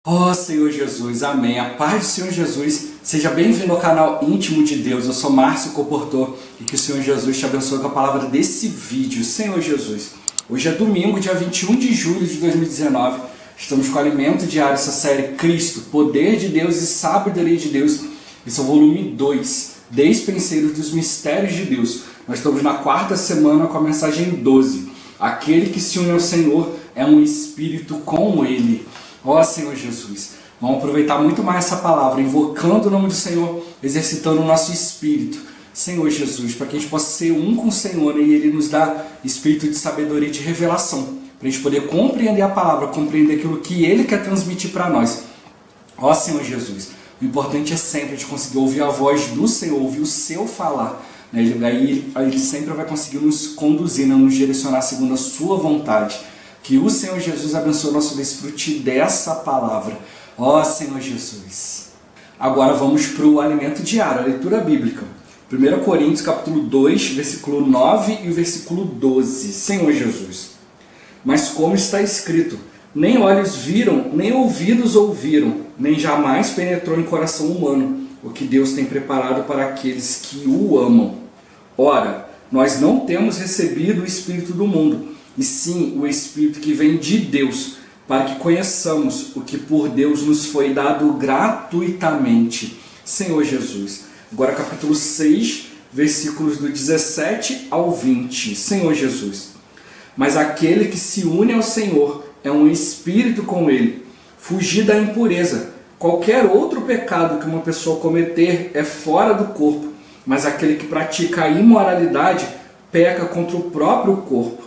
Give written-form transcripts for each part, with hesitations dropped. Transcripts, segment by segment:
Ó Senhor Jesus, amém. A paz do Senhor Jesus, seja bem-vindo ao canal Íntimo de Deus. Eu sou Márcio Comportor e que o Senhor Jesus te abençoe com a palavra desse vídeo. Senhor Jesus, hoje é domingo, dia 21 de julho de 2019. Estamos com o Alimento Diário, essa série Cristo, Poder de Deus e Sabedoria de Deus. Esse é o volume 2, Despenseiros dos Mistérios de Deus. Nós estamos na quarta semana com a mensagem 12. Aquele que se une ao Senhor é um espírito com Ele. Ó Senhor Jesus, vamos aproveitar muito mais essa palavra, invocando o nome do Senhor, exercitando o nosso espírito. Senhor Jesus, para que a gente possa ser um com o Senhor, né? E Ele nos dá espírito de sabedoria e de revelação, para a gente poder compreender a palavra, compreender aquilo que Ele quer transmitir para nós. Ó Senhor Jesus, o importante é sempre a gente conseguir ouvir a voz do Senhor, ouvir o Seu falar, né? Aí Ele sempre vai conseguir nos conduzir, né? Nos direcionar segundo a Sua vontade. Que o Senhor Jesus abençoe o nosso desfrute dessa palavra. Ó Senhor Jesus. Agora vamos para o alimento diário, a leitura bíblica. 1 Coríntios capítulo 2, versículo 9 e o versículo 12. Senhor Jesus. Mas como está escrito, nem olhos viram, nem ouvidos ouviram, nem jamais penetrou em coração humano o que Deus tem preparado para aqueles que o amam. Ora, nós não temos recebido o Espírito do mundo, e sim o Espírito que vem de Deus, para que conheçamos o que por Deus nos foi dado gratuitamente. Senhor Jesus. Agora capítulo 6, versículos do 17 ao 20. Senhor Jesus. Mas aquele que se une ao Senhor é um espírito com Ele. Fugir da impureza. Qualquer outro pecado que uma pessoa cometer é fora do corpo, mas aquele que pratica a imoralidade peca contra o próprio corpo.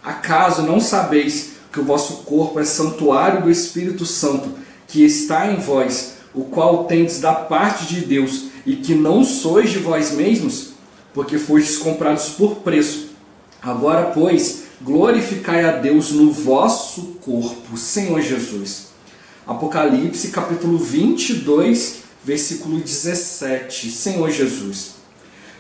Acaso não sabeis que o vosso corpo é santuário do Espírito Santo, que está em vós, o qual tendes da parte de Deus, e que não sois de vós mesmos? Porque fostes comprados por preço. Agora, pois, glorificai a Deus no vosso corpo. Senhor Jesus. Apocalipse, capítulo 22, versículo 17. Senhor Jesus.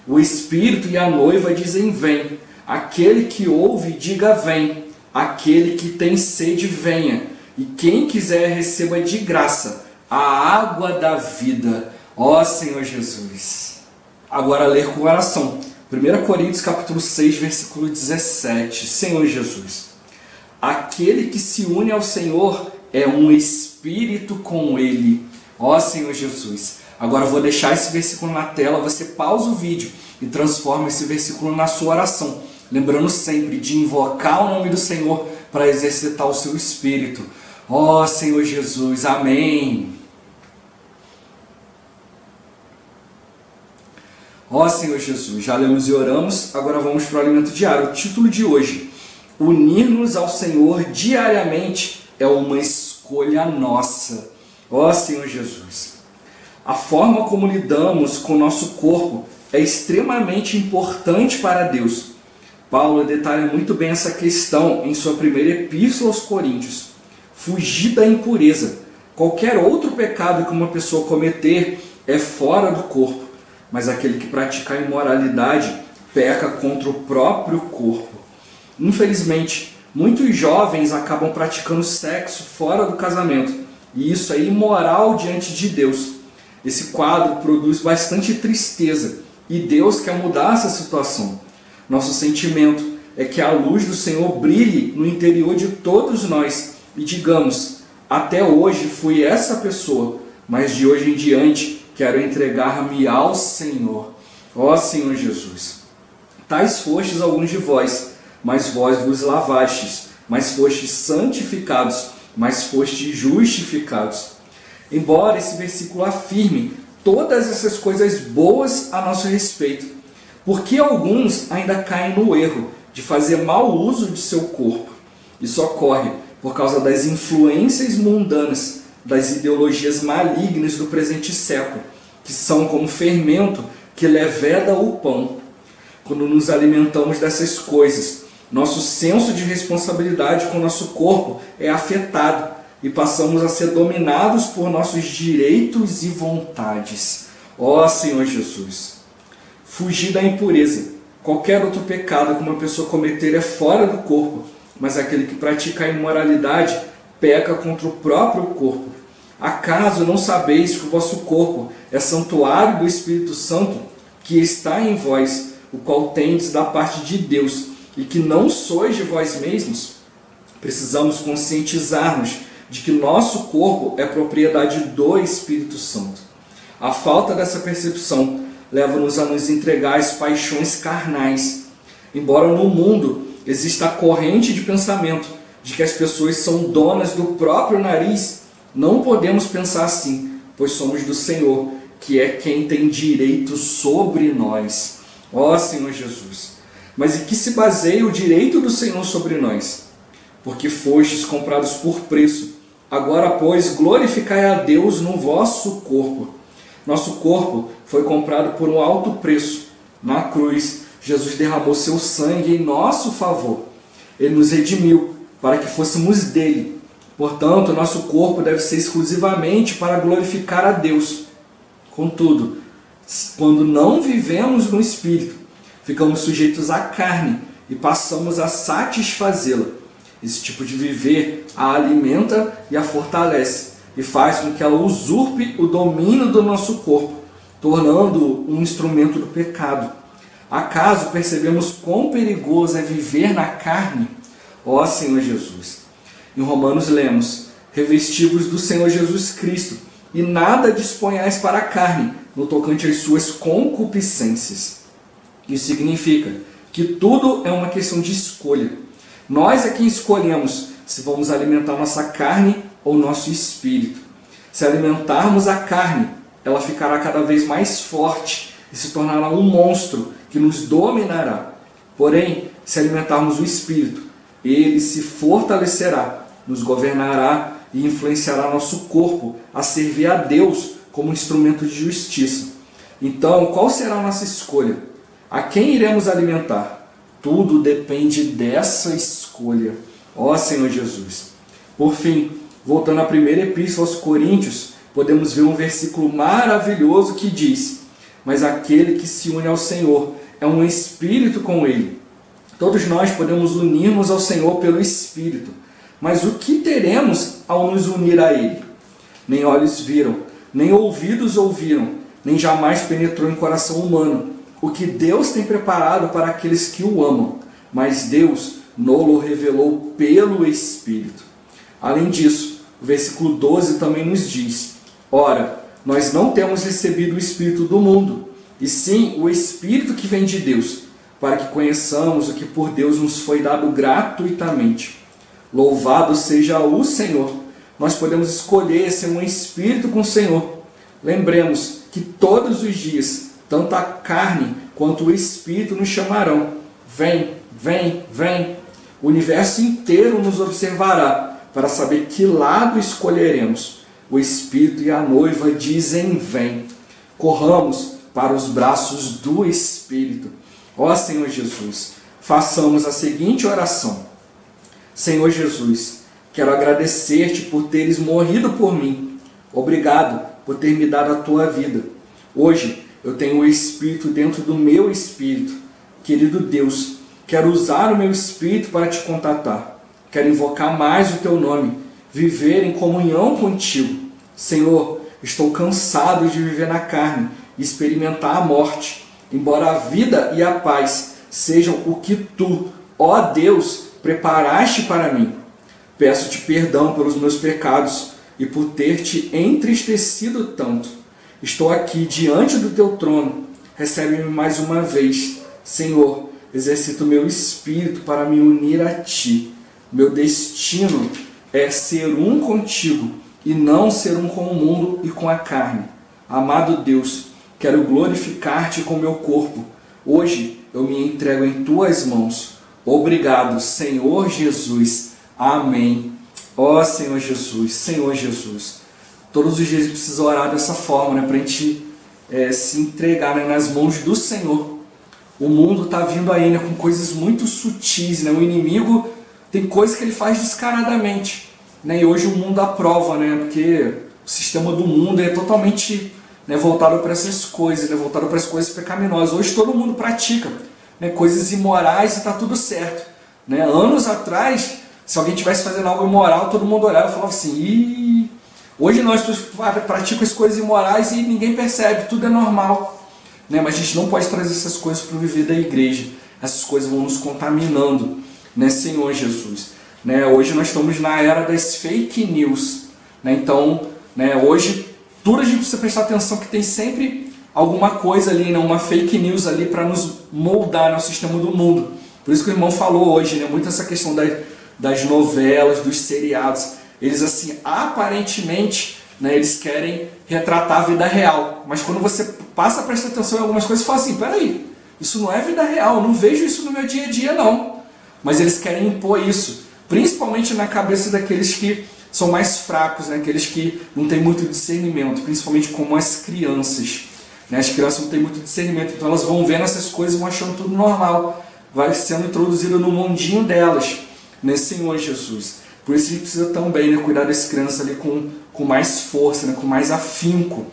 O Espírito e a noiva dizem: vem. Aquele que ouve, diga: vem. Aquele que tem sede, venha. E quem quiser, receba de graça a água da vida. Ó Senhor Jesus. Agora ler com oração. 1 Coríntios capítulo 6, versículo 17. Senhor Jesus. Aquele que se une ao Senhor é um espírito com Ele. Ó Senhor Jesus. Agora eu vou deixar esse versículo na tela, você pausa o vídeo e transforma esse versículo na sua oração. Lembrando sempre de invocar o nome do Senhor para exercitar o seu espírito. Ó Senhor Jesus, amém. Ó Senhor Jesus, já lemos e oramos, agora vamos para o alimento diário. O título de hoje: unir-nos ao Senhor diariamente é uma escolha nossa. Ó Senhor Jesus. A forma como lidamos com o nosso corpo é extremamente importante para Deus. Paulo detalha muito bem essa questão em sua primeira epístola aos Coríntios. Fugir da impureza. Qualquer outro pecado que uma pessoa cometer é fora do corpo, mas aquele que pratica a imoralidade peca contra o próprio corpo. Infelizmente, muitos jovens acabam praticando sexo fora do casamento, e isso é imoral diante de Deus. Esse quadro produz bastante tristeza, e Deus quer mudar essa situação. Nosso sentimento é que a luz do Senhor brilhe no interior de todos nós e digamos: até hoje fui essa pessoa, mas de hoje em diante quero entregar-me ao Senhor. Ó Senhor Jesus. Tais fostes alguns de vós, mas vós vos lavastes, mas fostes santificados, mas fostes justificados. Embora esse versículo afirme todas essas coisas boas a nosso respeito, porque alguns ainda caem no erro de fazer mau uso de seu corpo. Isso ocorre por causa das influências mundanas, das ideologias malignas do presente século, que são como fermento que leveda o pão. Quando nos alimentamos dessas coisas, nosso senso de responsabilidade com o nosso corpo é afetado e passamos a ser dominados por nossos direitos e vontades. Ó Senhor Jesus. Fugir da impureza. Qualquer outro pecado que uma pessoa cometer é fora do corpo, mas aquele que pratica a imoralidade peca contra o próprio corpo. Acaso não sabeis que o vosso corpo é santuário do Espírito Santo, que está em vós, o qual tendes da parte de Deus, e que não sois de vós mesmos? Precisamos conscientizar-nos de que nosso corpo é propriedade do Espírito Santo. A falta dessa percepção leva-nos a nos entregar às paixões carnais. Embora no mundo exista a corrente de pensamento de que as pessoas são donas do próprio nariz, não podemos pensar assim, pois somos do Senhor, que é quem tem direito sobre nós. Ó Senhor Jesus! Mas em que se baseia o direito do Senhor sobre nós? Porque fostes comprados por preço. Agora, pois, glorificai a Deus no vosso corpo. Nosso corpo foi comprado por um alto preço. Na cruz, Jesus derramou seu sangue em nosso favor. Ele nos redimiu para que fôssemos dele. Portanto, nosso corpo deve ser exclusivamente para glorificar a Deus. Contudo, quando não vivemos no Espírito, ficamos sujeitos à carne e passamos a satisfazê-la. Esse tipo de viver a alimenta e a fortalece, e faz com que ela usurpe o domínio do nosso corpo, tornando-o um instrumento do pecado. Acaso percebemos quão perigoso é viver na carne? Ó Senhor Jesus! Em Romanos lemos: revestivos do Senhor Jesus Cristo, e nada disponhais para a carne, no tocante às suas concupiscências. Isso significa que tudo é uma questão de escolha. Nós é quem escolhemos se vamos alimentar nossa carne ou nosso espírito. Se alimentarmos a carne, ela ficará cada vez mais forte e se tornará um monstro que nos dominará. Porém, se alimentarmos o espírito, ele se fortalecerá, nos governará e influenciará nosso corpo a servir a Deus como instrumento de justiça. Então, qual será a nossa escolha? A quem iremos alimentar? Tudo depende dessa escolha. Ó Senhor Jesus! Por fim, voltando à primeira epístola aos Coríntios, podemos ver um versículo maravilhoso que diz: mas aquele que se une ao Senhor é um espírito com ele. Todos nós podemos unir-nos ao Senhor pelo Espírito. Mas o que teremos ao nos unir a Ele? Nem olhos viram, nem ouvidos ouviram, nem jamais penetrou em coração humano o que Deus tem preparado para aqueles que o amam. Mas Deus nos revelou pelo Espírito. Além disso, o versículo 12 também nos diz: ora, nós não temos recebido o Espírito do mundo, e sim o Espírito que vem de Deus, para que conheçamos o que por Deus nos foi dado gratuitamente. Louvado seja o Senhor! Nós podemos escolher ser um espírito com o Senhor. Lembremos que todos os dias, tanto a carne quanto o espírito nos chamarão. Vem, vem, vem! O universo inteiro nos observará para saber que lado escolheremos. O espírito e a noiva dizem vem. Corramos para os braços do Espírito. Ó Senhor Jesus, façamos a seguinte oração: Senhor Jesus, quero agradecer-te por teres morrido por mim. Obrigado por ter me dado a tua vida. Hoje eu tenho o Espírito dentro do meu espírito. Querido Deus, quero usar o meu espírito para te contatar. Quero invocar mais o teu nome, viver em comunhão contigo. Senhor, estou cansado de viver na carne e experimentar a morte, embora a vida e a paz sejam o que tu, ó Deus, preparaste para mim. Peço-te perdão pelos meus pecados e por ter te entristecido tanto. Estou aqui diante do teu trono. Recebe-me mais uma vez. Senhor, exercita o meu espírito para me unir a ti. Meu destino é ser um contigo e não ser um com o mundo e com a carne. Amado Deus, quero glorificar-te com meu corpo. Hoje eu me entrego em tuas mãos. Obrigado, Senhor Jesus. Amém. Ó Senhor Jesus, Senhor Jesus. Todos os dias a gente precisa orar dessa forma, né? Para a gente se entregar, né, nas mãos do Senhor. O mundo está vindo aí, né, com coisas muito sutis, né? O inimigo tem coisas que ele faz descaradamente, né? E hoje o mundo aprova, né? Porque o sistema do mundo é totalmente, né, voltado para essas coisas, né? Voltado para as coisas pecaminosas. Hoje todo mundo pratica, né, coisas imorais e está tudo certo, né? Anos atrás, se alguém estivesse fazendo algo imoral, todo mundo olhava e falava assim: ih, Hoje nós praticamos as coisas imorais e ninguém percebe, tudo é normal, né? Mas a gente não pode trazer essas coisas para o viver da igreja. Essas coisas vão nos contaminando, né, Senhor Jesus? Né? Hoje nós estamos na era das fake news, né? Então, né, hoje tudo a gente precisa prestar atenção que tem sempre alguma coisa ali, né, uma fake news ali para nos moldar no sistema do mundo. Por isso que o irmão falou hoje, né, muito essa questão das novelas, dos seriados. Eles assim, aparentemente, né, eles querem retratar a vida real. Mas quando você passa a prestar atenção em algumas coisas, você fala assim, peraí, isso não é vida real, eu não vejo isso no meu dia a dia não. Mas eles querem impor isso, principalmente na cabeça daqueles que são mais fracos, né, aqueles que não têm muito discernimento, principalmente como as crianças. Né, as crianças não têm muito discernimento, então elas vão vendo essas coisas e vão achando tudo normal. Vai sendo introduzido no mundinho delas, né, Senhor Jesus. Por isso a gente precisa também, né, cuidar dessas crianças ali com mais força, né, com mais afinco,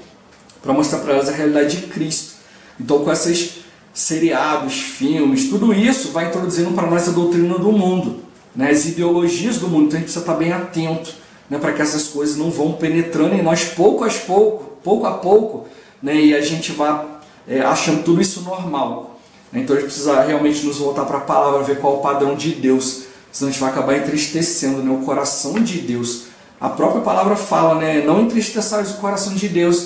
para mostrar para elas a realidade de Cristo. Então com esses seriados, filmes, tudo isso vai introduzindo para nós a doutrina do mundo, né, as ideologias do mundo. Então a gente precisa estar bem atento, né, para que essas coisas não vão penetrando em nós pouco a pouco, né, e a gente vá achando tudo isso normal. Então a gente precisa realmente nos voltar para a palavra, ver qual é o padrão de Deus, senão a gente vai acabar entristecendo, né, o coração de Deus. A própria palavra fala, né, não entristeçais o coração de Deus.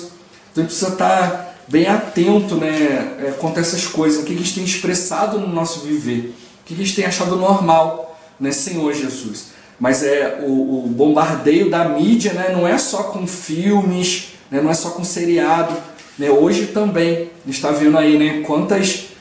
Então a gente precisa estar bem atento, né, quanto a essas coisas, o que a gente tem expressado no nosso viver, o que a gente tem achado normal, né, Senhor Jesus. Mas o bombardeio da mídia, né, não é só com filmes, né, não é só com seriado, né, hoje também a gente está vendo aí, né, quantas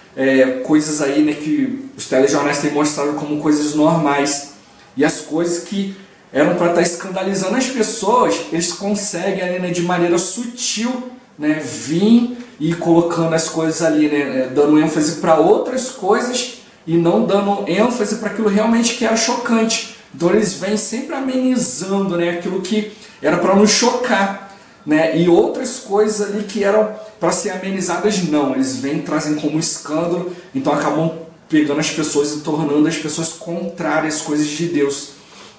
coisas aí, né, que os telejornais têm mostrado como coisas normais, e as coisas que eram para estar escandalizando as pessoas, eles conseguem ali, né, de maneira sutil, né, vir e colocando as coisas ali, né, dando ênfase para outras coisas e não dando ênfase para aquilo realmente que era chocante. Então eles vêm sempre amenizando, né, aquilo que era para nos chocar, né, e outras coisas ali que eram para ser amenizadas, não, eles vêm e trazem como escândalo, então acabam pegando as pessoas e tornando as pessoas contrárias às coisas de Deus,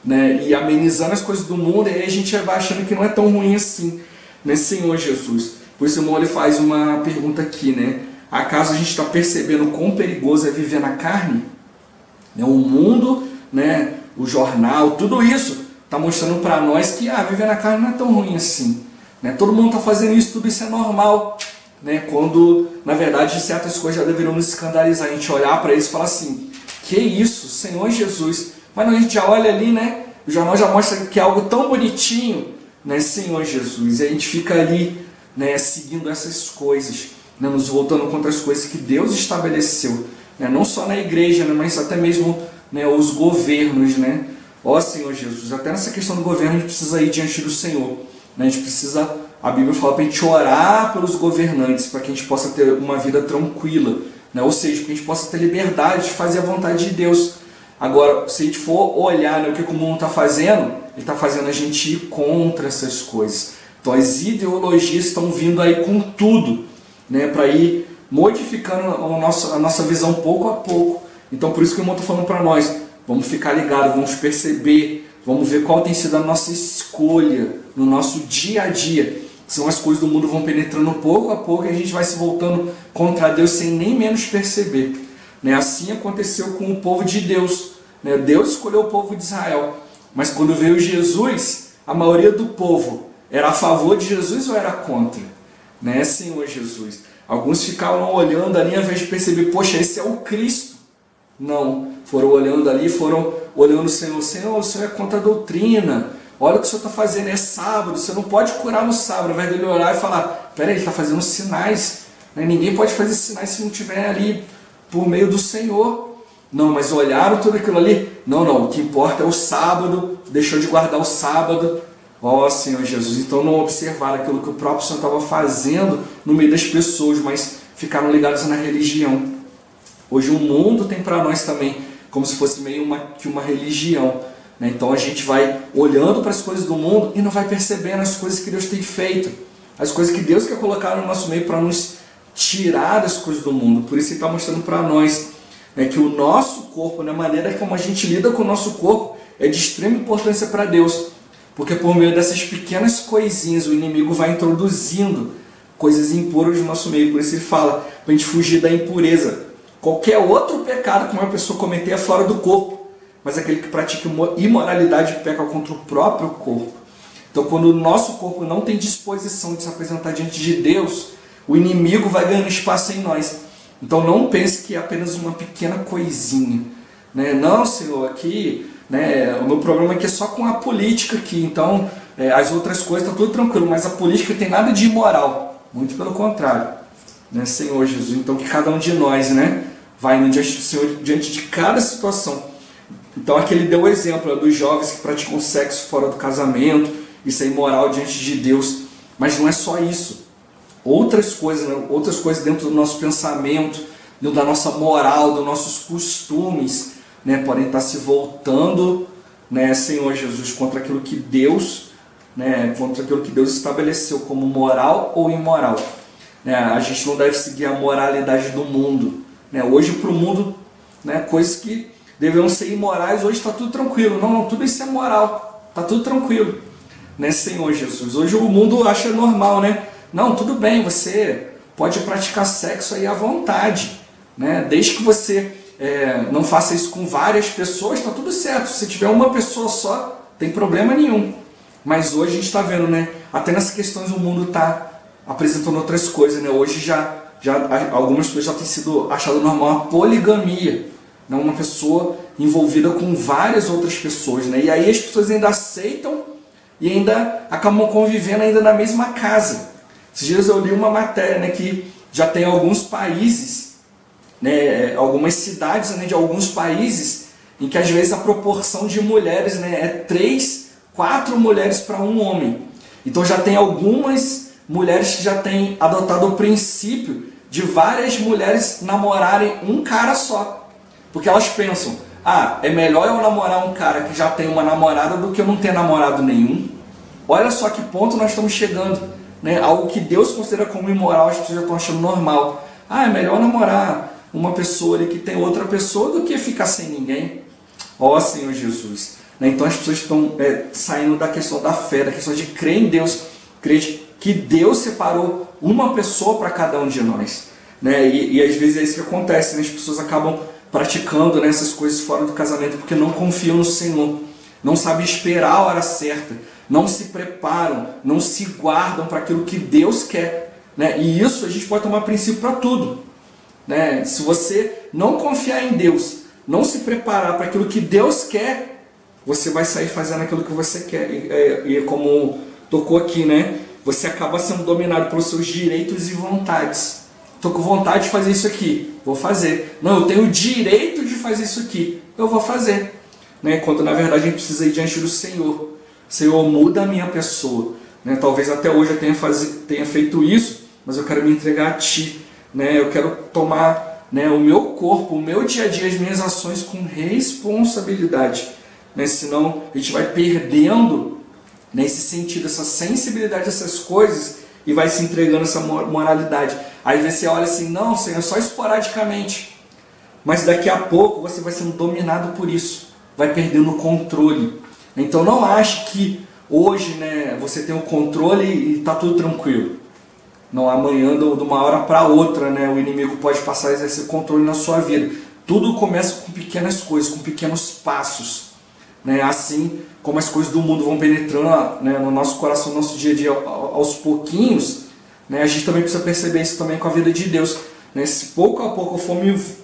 né, e amenizando as coisas do mundo, e aí a gente vai achando que não é tão ruim assim, né, Senhor Jesus. Por isso o irmão ele faz uma pergunta aqui, né, acaso a gente está percebendo quão perigoso é viver na carne? Né, o mundo, né, o jornal, tudo isso está mostrando para nós que viver na carne não é tão ruim assim. Né? Todo mundo está fazendo isso, tudo isso é normal. Né? Quando, na verdade, certas coisas já deveriam nos escandalizar. A gente olhar para eles e falar assim, que isso, Senhor Jesus. Mas não, a gente já olha ali, né? O jornal já mostra que é algo tão bonitinho, né, Senhor Jesus. E a gente fica ali, né, seguindo essas coisas, né, nos voltando contra as coisas que Deus estabeleceu. Né? Não só na igreja, né, mas até mesmo, né, os governos, né? Ó Senhor Jesus, até nessa questão do governo a gente precisa ir diante do Senhor. Né? A gente precisa, a Bíblia fala para a gente orar pelos governantes, para que a gente possa ter uma vida tranquila. Né? Ou seja, para que a gente possa ter liberdade de fazer a vontade de Deus. Agora, se a gente for olhar, né, o que o mundo está fazendo, ele está fazendo a gente ir contra essas coisas. Então as ideologias estão vindo aí com tudo, né, para ir modificando a nossa visão pouco a pouco. Então por isso que o irmão está falando para nós, vamos ficar ligados, vamos perceber, vamos ver qual tem sido a nossa escolha no nosso dia a dia. São as coisas do mundo vão penetrando pouco a pouco e a gente vai se voltando contra Deus sem nem menos perceber. Né? Assim aconteceu com o povo de Deus. Né? Deus escolheu o povo de Israel, mas quando veio Jesus, a maioria do povo era a favor de Jesus ou era contra? Né, Senhor Jesus? Alguns ficaram olhando ali, ao invés de perceber, poxa, esse é o Cristo. Não, foram olhando ali, foram olhando o Senhor. Senhor, o Senhor é contra a doutrina. Olha o que o Senhor está fazendo, é sábado, você não pode curar no sábado. Ao invés dele olhar e falar, peraí, ele está fazendo sinais. Né? Ninguém pode fazer sinais se não estiver ali por meio do Senhor. Não, mas olharam tudo aquilo ali. Não, o que importa é o sábado, deixou de guardar o sábado. Ó Senhor Jesus, então não observaram aquilo que o próprio Senhor estava fazendo no meio das pessoas, mas ficaram ligados na religião. Hoje o mundo tem para nós também, como se fosse meio que uma religião. Né? Então a gente vai olhando para as coisas do mundo e não vai percebendo as coisas que Deus tem feito. As coisas que Deus quer colocar no nosso meio para nos tirar das coisas do mundo. Por isso Ele está mostrando para nós, né, que o nosso corpo, né, a maneira como a gente lida com o nosso corpo, é de extrema importância para Deus. Porque por meio dessas pequenas coisinhas o inimigo vai introduzindo coisas impuras no nosso meio. Por isso ele fala para a gente fugir da impureza. Qualquer outro pecado que uma pessoa cometer é fora do corpo, mas aquele que pratica imoralidade peca contra o próprio corpo. Então, quando o nosso corpo não tem disposição de se apresentar diante de Deus, o inimigo vai ganhando espaço em nós. Então, não pense que é apenas uma pequena coisinha, né? Não, Senhor, aqui, né, o meu problema aqui é só com a política aqui. Então, as outras coisas está tudo tranquilo, mas a política não tem nada de imoral. Muito pelo contrário, né, Senhor Jesus? Então, que cada um de nós, né, vai indo diante do Senhor, diante de cada situação. Então aqui ele deu o exemplo dos jovens que praticam sexo fora do casamento, isso é imoral diante de Deus, mas não é só isso. Outras coisas, né? Outras coisas dentro do nosso pensamento, dentro da nossa moral, dos nossos costumes, né, podem estar se voltando, né, Senhor Jesus, contra aquilo que Deus, né, contra aquilo que Deus estabeleceu como moral ou imoral. Né, a gente não deve seguir a moralidade do mundo. Né, hoje para o mundo, né, coisas que deveriam ser imorais, hoje está tudo tranquilo. Não, tudo isso é moral, está tudo tranquilo, né, Senhor Jesus? Hoje o mundo acha normal, né? Não, tudo bem, você pode praticar sexo aí à vontade, né? Desde que você não faça isso com várias pessoas, está tudo certo. Se tiver uma pessoa só, tem problema nenhum. Mas hoje a gente está vendo, né? Até nessas questões o mundo está apresentando outras coisas, né? Hoje já algumas pessoas já têm sido achado normal a poligamia, né? Uma pessoa envolvida com várias outras pessoas, né? E aí as pessoas ainda aceitam e ainda acabam convivendo ainda na mesma casa. Esses dias eu li uma matéria, né, que já tem alguns países, né, algumas cidades, né, de alguns países em que às vezes a proporção de mulheres, né, é 3, 4 mulheres para um homem. Então já tem algumas mulheres que já têm adotado o princípio de várias mulheres namorarem um cara só. Porque elas pensam, é melhor eu namorar um cara que já tem uma namorada do que eu não ter namorado nenhum. Olha só que ponto nós estamos chegando, né? Algo que Deus considera como imoral, as pessoas já estão achando normal. É melhor namorar uma pessoa ali que tem outra pessoa do que ficar sem ninguém. Ó Senhor Jesus. Né? Então as pessoas estão saindo da questão da fé, da questão de crer em Deus, crer que Deus separou uma pessoa para cada um de nós, né? E às vezes é isso que acontece, né? As pessoas acabam praticando, né, essas coisas fora do casamento porque não confiam no Senhor, não sabem esperar a hora certa, não se preparam, não se guardam para aquilo que Deus quer, né? E isso a gente pode tomar princípio para tudo, né? Se você não confiar em Deus, não se preparar para aquilo que Deus quer, você vai sair fazendo aquilo que você quer. E como tocou aqui, né? Você acaba sendo dominado pelos seus direitos e vontades. Estou com vontade de fazer isso aqui, vou fazer. Não, eu tenho o direito de fazer isso aqui, eu vou fazer. Né? Quando na verdade a gente precisa ir diante do Senhor. Senhor, muda a minha pessoa. Né? Talvez até hoje eu tenha feito isso, mas eu quero me entregar a Ti. Né? Eu quero tomar, né, o meu corpo, o meu dia a dia, as minhas ações com responsabilidade. Né? Senão a gente vai perdendo nesse sentido, essa sensibilidade dessas coisas e vai se entregando essa moralidade. Às vezes você olha assim, não, Senhor, só esporadicamente. Mas daqui a pouco você vai sendo dominado por isso, vai perdendo o controle. Então não ache que hoje, né, você tem o controle e está tudo tranquilo. Não, amanhã, de uma hora para outra, né, o inimigo pode passar a exercer controle na sua vida. Tudo começa com pequenas coisas, com pequenos passos. Né? Assim como as coisas do mundo vão penetrando, né, no nosso coração, no nosso dia a dia, aos pouquinhos, né, a gente também precisa perceber isso também com a vida de Deus. Né? Se pouco a pouco eu for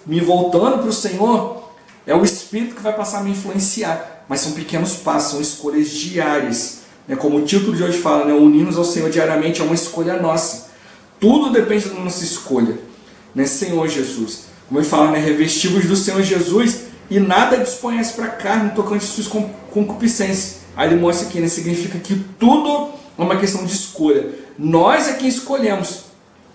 me voltando para o Senhor, é o Espírito que vai passar a me influenciar. Mas são pequenos passos, são escolhas diárias. Né? Como o título de hoje fala, né? Unir-nos ao Senhor diariamente é uma escolha nossa. Tudo depende da nossa escolha. Né? Senhor Jesus. Como ele fala, né? Revestivos do Senhor Jesus e nada desconhece para a carne tocante suas concupiscências. Aí ele mostra aqui, né? Significa que tudo é uma questão de escolha. Nós é quem escolhemos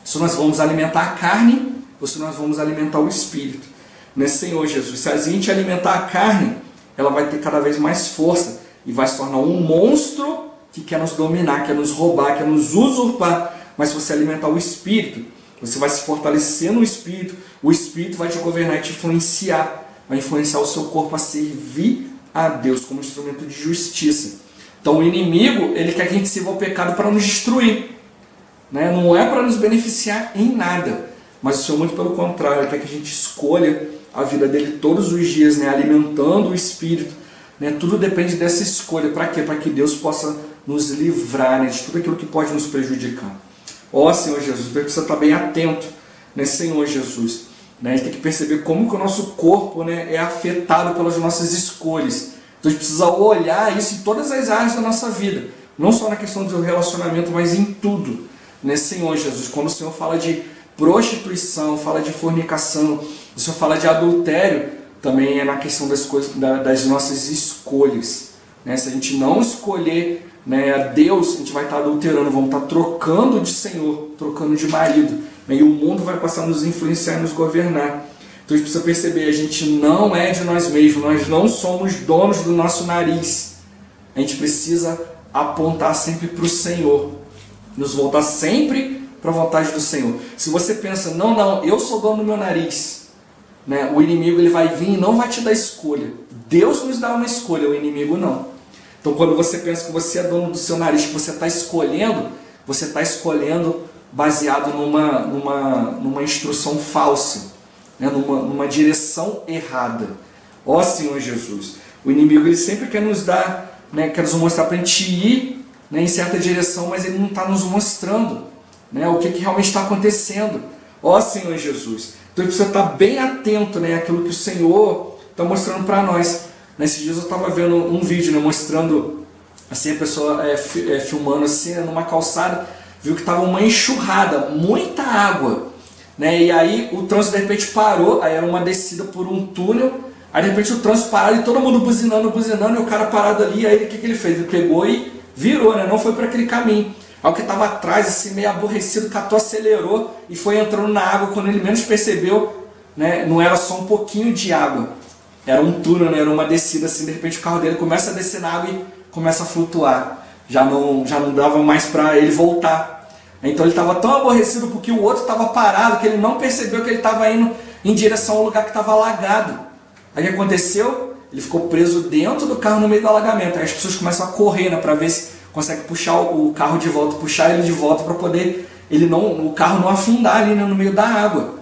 se nós vamos alimentar a carne ou se nós vamos alimentar o Espírito. Né? Senhor Jesus, se a gente alimentar a carne, ela vai ter cada vez mais força e vai se tornar um monstro que quer nos dominar, quer nos roubar, quer nos usurpar. Mas se você alimentar o Espírito, você vai se fortalecer no Espírito, o Espírito vai te governar e te influenciar, vai influenciar o seu corpo a servir a Deus como instrumento de justiça. Então o inimigo, ele quer que a gente sirva ao pecado para nos destruir, né? Não é para nos beneficiar em nada, mas o Senhor, muito pelo contrário, ele quer que a gente escolha a vida dele todos os dias, né? Alimentando o Espírito, né? Tudo depende dessa escolha. Para quê? Para que Deus possa nos livrar, né, de tudo aquilo que pode nos prejudicar. Ó Senhor Jesus, então a gente precisa estar bem atento, né, Senhor Jesus. Né? A gente tem que perceber como que o nosso corpo, né, é afetado pelas nossas escolhas. Então a gente precisa olhar isso em todas as áreas da nossa vida. Não só na questão do relacionamento, mas em tudo, né, Senhor Jesus. Quando o Senhor fala de prostituição, fala de fornicação, o Senhor fala de adultério, também é na questão das nossas escolhas. Né? Se a gente não escolher, né, a Deus, a gente vai estar adulterando, vamos estar trocando de Senhor, trocando de marido. Né? E o mundo vai passar a nos influenciar e nos governar. Então a gente precisa perceber, a gente não é de nós mesmos, nós não somos donos do nosso nariz. A gente precisa apontar sempre para o Senhor, nos voltar sempre para a vontade do Senhor. Se você pensa, não, eu sou dono do meu nariz, né? O inimigo ele vai vir e não vai te dar escolha. Deus nos dá uma escolha, o inimigo não. Então quando você pensa que você é dono do seu nariz, que você está escolhendo baseado numa instrução falsa, né? numa direção errada. Ó Senhor Jesus, o inimigo ele sempre quer nos dar, né, quer nos mostrar para a gente ir, né, em certa direção, mas ele não está nos mostrando, né, o que realmente está acontecendo. Ó Senhor Jesus, então a gente precisa estar bem atento, né, àquilo que o Senhor está mostrando para nós. Nesses dias eu estava vendo um vídeo, né, mostrando assim, a pessoa filmando assim, numa calçada, viu que estava uma enxurrada, muita água, né, e aí o trânsito de repente parou, aí era uma descida por um túnel, aí de repente o trânsito parou e todo mundo buzinando, e o cara parado ali, aí o que ele fez? Ele pegou e virou, né, não foi para aquele caminho. Aí o que estava atrás, assim, meio aborrecido, catou, acelerou e foi entrando na água. Quando ele menos percebeu, né, não era só um pouquinho de água, era um túnel, né, era uma descida, assim, de repente o carro dele começa a descer na água e começa a flutuar. Já não dava mais para ele voltar. Então ele estava tão aborrecido porque o outro estava parado que ele não percebeu que ele estava indo em direção ao lugar que estava alagado. Aí o que aconteceu? Ele ficou preso dentro do carro no meio do alagamento. Aí as pessoas começam a correr, né, para ver se consegue puxar o carro de volta, puxar ele de volta para poder o carro não afundar ali, né, no meio da água.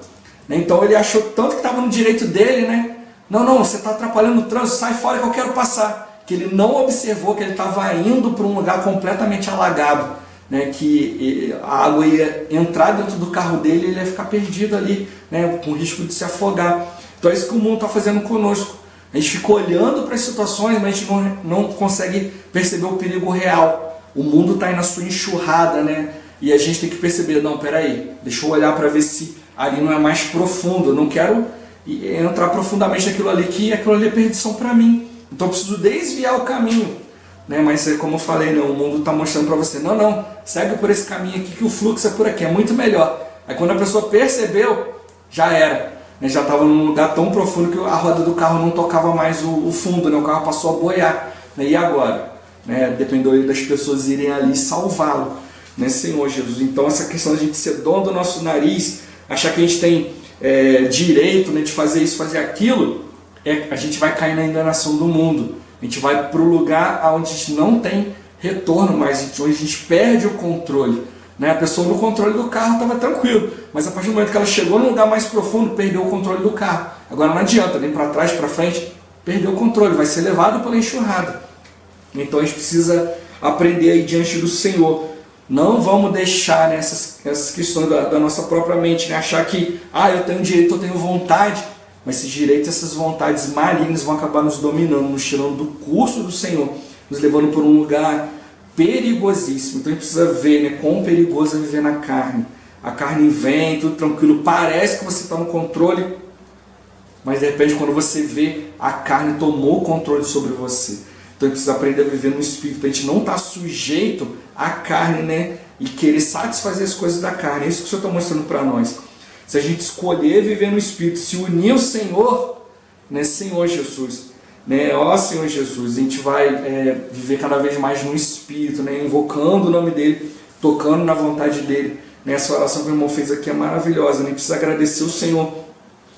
Então ele achou tanto que estava no direito dele, né? Não, você está atrapalhando o trânsito, sai fora que eu quero passar. Que ele não observou que ele estava indo para um lugar completamente alagado, né? Que a água ia entrar dentro do carro dele e ele ia ficar perdido ali, né? Com risco de se afogar. Então é isso que o mundo está fazendo conosco. A gente fica olhando para as situações, mas a gente não consegue perceber o perigo real. O mundo está aí na sua enxurrada, né? E a gente tem que perceber, não, peraí, deixa eu olhar para ver se ali não é mais profundo. Eu não quero entrar profundamente naquilo ali, que aquilo ali é perdição para mim. Então eu preciso desviar o caminho, né? Mas como eu falei, né? O mundo está mostrando para você, não, segue por esse caminho aqui que o fluxo é por aqui, é muito melhor. Aí quando a pessoa percebeu, já era. Já estava num lugar tão profundo que a roda do carro não tocava mais o fundo, né? O carro passou a boiar. Né? E agora? Né? Dependeu das pessoas irem ali salvá-lo, né? Senhor Jesus. Então essa questão de a gente ser dono do nosso nariz, achar que a gente tem direito, né, de fazer isso, fazer aquilo, a gente vai cair na enganação do mundo. A gente vai para o lugar onde a gente não tem retorno mais, onde a gente perde o controle. Né? A pessoa no controle do carro estava tranquilo, mas a partir do momento que ela chegou num lugar mais profundo, perdeu o controle do carro. Agora não adianta, nem para trás, para frente, perdeu o controle, vai ser levado pela enxurrada. Então a gente precisa aprender aí diante do Senhor. Não vamos deixar, né, essas questões da nossa própria mente, né? Achar que eu tenho direito, eu tenho vontade, mas esses direitos, essas vontades malignas vão acabar nos dominando, nos tirando do curso do Senhor, nos levando por um lugar perigosíssimo. Então a gente precisa ver, né, quão perigoso é viver na carne. A carne vem, tudo tranquilo, parece que você está no controle, mas de repente quando você vê, a carne tomou o controle sobre você. Então a gente precisa aprender a viver no Espírito. A gente não está sujeito à carne, né, e querer satisfazer as coisas da carne. É isso que o Senhor está mostrando para nós. Se a gente escolher viver no Espírito, se unir ao Senhor, né, Senhor Jesus, né, ó Senhor Jesus, a gente vai viver cada vez mais no Espírito, né, invocando o nome dEle, tocando na vontade dEle. Né, essa oração que o irmão fez aqui é maravilhosa. A gente precisa agradecer o Senhor.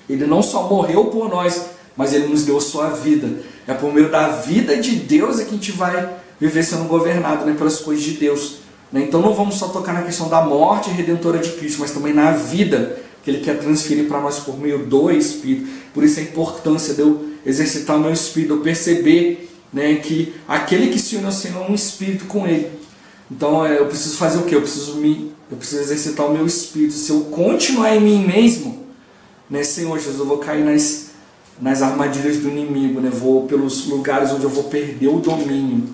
Ele não só morreu por nós, mas Ele nos deu a sua vida. É por meio da vida de Deus que a gente vai viver sendo governado, né, pelas coisas de Deus. Né? Então não vamos só tocar na questão da morte redentora de Cristo, mas também na vida que Ele quer transferir para nós por meio do Espírito. Por isso a importância de eu exercitar o meu espírito, eu perceber, né, que aquele que se une ao Senhor é um espírito com Ele. Então eu preciso fazer o quê? Eu preciso exercitar o meu espírito. Se eu continuar em mim mesmo, né, Senhor Jesus, eu vou cair nas armadilhas do inimigo, né? Vou pelos lugares onde eu vou perder o domínio,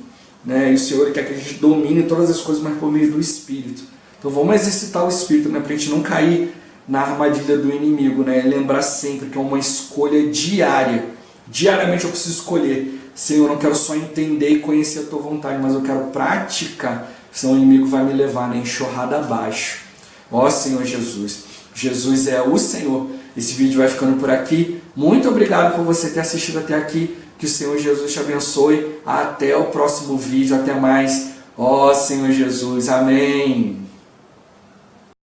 né? E o Senhor quer que a gente domine todas as coisas, mas por meio do Espírito. Então vamos exercitar o Espírito, né? Para a gente não cair na armadilha do inimigo, né? Lembrar sempre que é uma escolha diária. Diariamente eu preciso escolher. Senhor, eu não quero só entender e conhecer a Tua vontade, mas eu quero praticar, senão o inimigo vai me levar na enxurrada abaixo. Ó Senhor Jesus, Jesus é o Senhor. Esse vídeo vai ficando por aqui. Muito obrigado por você ter assistido até aqui. Que o Senhor Jesus te abençoe. Até o próximo vídeo. Até mais. Ó Senhor Jesus. Amém.